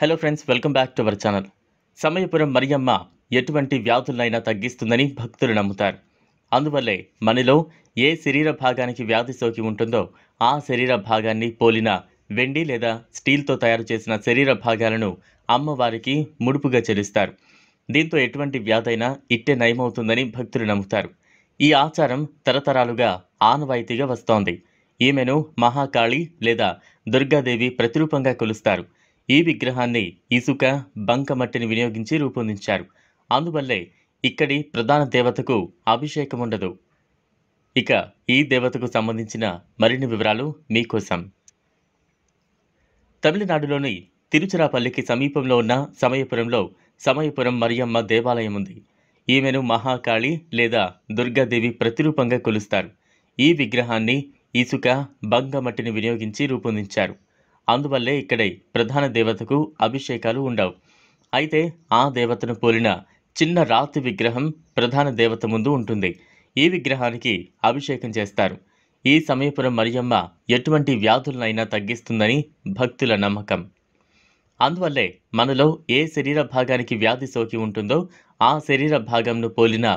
Hello friends, welcome back to our channel. Samayapuram Mariyamma ఎటువంటి వ్యాధులైనా తగ్గిస్తుందని భక్తులు నమ్ముతారు. అందువల్లే మనలో ఏ శరీర భాగానికి వ్యాధి సోకి ఉంటుందో ఆ శరీర భాగాన్ని పోలిన వెండి లేదా స్టీల్తో తయారు చేసిన శరీర భాగాలను అమ్మవారికి ముడుపుగా చెల్లిస్తారు. దీంతో ఎటువంటి వ్యాధైనా ఇట్టే నయమవుతుందని భక్తులు నమ్ముతారు. ఈ ఆచారం తరతరాలుగా ఆనవాయితీగా వస్తోంది. ఈమెను మహాకాళి లేదా దుర్గాదేవి ప్రతిరూపంగా కొలుస్తారు. ఈ విగ్రహాన్ని ఇసుక, బంకమట్టిని వినియోగించి రూపొందించారు. అందువల్లే ఇక్కడి ప్రధాన దేవతకు అభిషేకం ఉండదు. ఇక ఈ దేవతకు సంబంధించిన మరిన్ని వివరాలు మీకోసం. తమిళనాడులోని తిరుచిరాపల్లికి సమీపంలో ఉన్న సమయపురంలో సమయపురం మరియమ్మ దేవాలయం ఉంది. ఈమెను మహాకాళి లేదా దుర్గాదేవి ప్రతిరూపంగా కొలుస్తారు. ఈ విగ్రహాన్ని ఇసుక, బంకమట్టిని వినియోగించి రూపొందించారు. అందువల్లే ఇక్కడి ప్రధాన దేవతకు అభిషేకాలు ఉండవు. అయితే ఆ దేవతను పోలిన చిన్న రాతి విగ్రహం ప్రధాన దేవత ముందు ఉంటుంది. ఈ విగ్రహానికి అభిషేకం చేస్తారు. ఈ సమయపురం మరియమ్మ ఎటువంటి వ్యాధులనైనా తగ్గిస్తుందని భక్తుల నమ్మకం. అందువల్లే మనలో ఏ శరీర భాగానికి వ్యాధి సోకి ఉంటుందో ఆ శరీర భాగంను పోలిన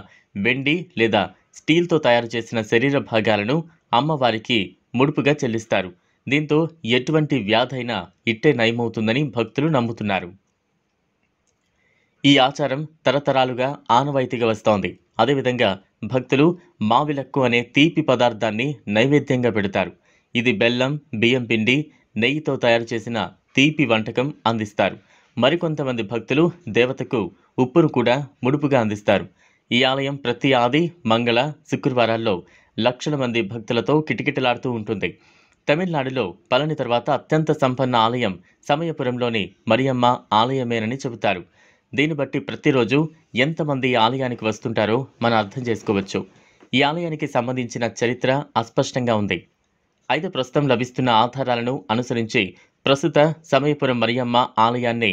వెండి లేదా స్టీల్తో తయారు చేసిన శరీర భాగాలను అమ్మవారికి ముడుపుగా చెల్లిస్తారు. దీంతో ఎటువంటి వ్యాధైనా ఇట్టే నయమవుతుందని భక్తులు నమ్ముతున్నారు. ఈ ఆచారం తరతరాలుగా ఆనవాయితీగా వస్తోంది. అదేవిధంగా భక్తులు మావిలక్కు అనే తీపి పదార్థాన్ని నైవేద్యంగా పెడతారు. ఇది బెల్లం, బియ్యం పిండి, నెయ్యితో తయారు చేసిన తీపి వంటకం అందిస్తారు. మరికొంతమంది భక్తులు దేవతకు ఉప్పును కూడా ముడుపుగా అందిస్తారు. ఈ ఆలయం ప్రతి ఆది, మంగళ, శుక్రవారాల్లో లక్షల మంది భక్తులతో కిటకిటలాడుతూ ఉంటుంది. తమిళనాడులో పళని తర్వాత అత్యంత సంపన్న ఆలయం సమయపురంలోని మరియమ్మ ఆలయమేనని చెబుతారు. దీన్ని బట్టి ప్రతిరోజు ఎంతమంది ఈ ఆలయానికి వస్తుంటారో మనం అర్థం చేసుకోవచ్చు. ఈ ఆలయానికి సంబంధించిన చరిత్ర అస్పష్టంగా ఉంది. అయితే ప్రస్తుతం లభిస్తున్న ఆధారాలను అనుసరించి ప్రస్తుత సమయపురం మరియమ్మ ఆలయాన్ని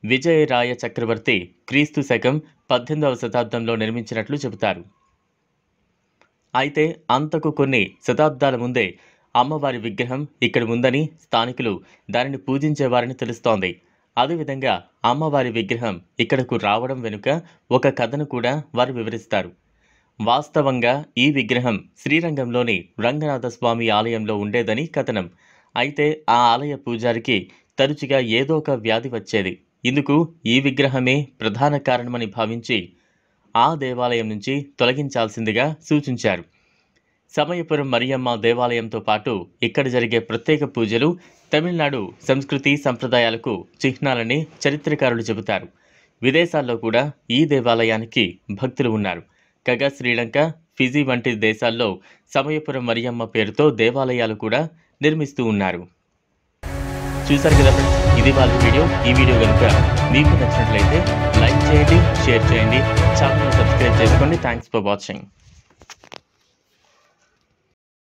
విజయరాయ చక్రవర్తి క్రీస్తు శకం 18వ శతాబ్దంలో నిర్మించినట్లు చెబుతారు. అయితే అంతకు కొన్ని శతాబ్దాల ముందే అమ్మవారి విగ్రహం ఇక్కడ ఉందని స్థానికులు దానిని పూజించేవారని తెలుస్తోంది. అదేవిధంగా అమ్మవారి విగ్రహం ఇక్కడకు రావడం వెనుక ఒక కథను కూడా వారు వివరిస్తారు. వాస్తవంగా ఈ విగ్రహం శ్రీరంగంలోని రంగనాథస్వామి ఆలయంలో ఉండేదని కథనం. అయితే ఆ ఆలయ పూజారికి తరచుగా ఏదో ఒక వ్యాధి వచ్చేది. ఇందుకు ఈ విగ్రహమే ప్రధాన కారణమని భావించి ఆ దేవాలయం నుంచి తొలగించాల్సిందిగా సూచించారు. సమయపురం మరియమ్మ దేవాలయంతో పాటు ఇక్కడ జరిగే ప్రత్యేక పూజలు తమిళనాడు సంస్కృతి సంప్రదాయాలకు చిహ్నాలని చరిత్రకారులు చెబుతారు. విదేశాల్లో కూడా ఈ దేవాలయానికి భక్తులు ఉన్నారు. కాగా శ్రీలంక, ఫిజీ వంటి దేశాల్లో సమయపురం మరియమ్మ పేరుతో దేవాలయాలు కూడా నిర్మిస్తూ ఉన్నారు. చూసారు కదా ఫ్రెండ్స్, ఇది వాళ్ళ వీడియో. ఈ వీడియో కనుక మీకు నచ్చినట్లయితే లైక్ చేయండి, షేర్ చేయండి, ఛానల్ని సబ్స్క్రైబ్ చేసుకోండి. Thanks for watching.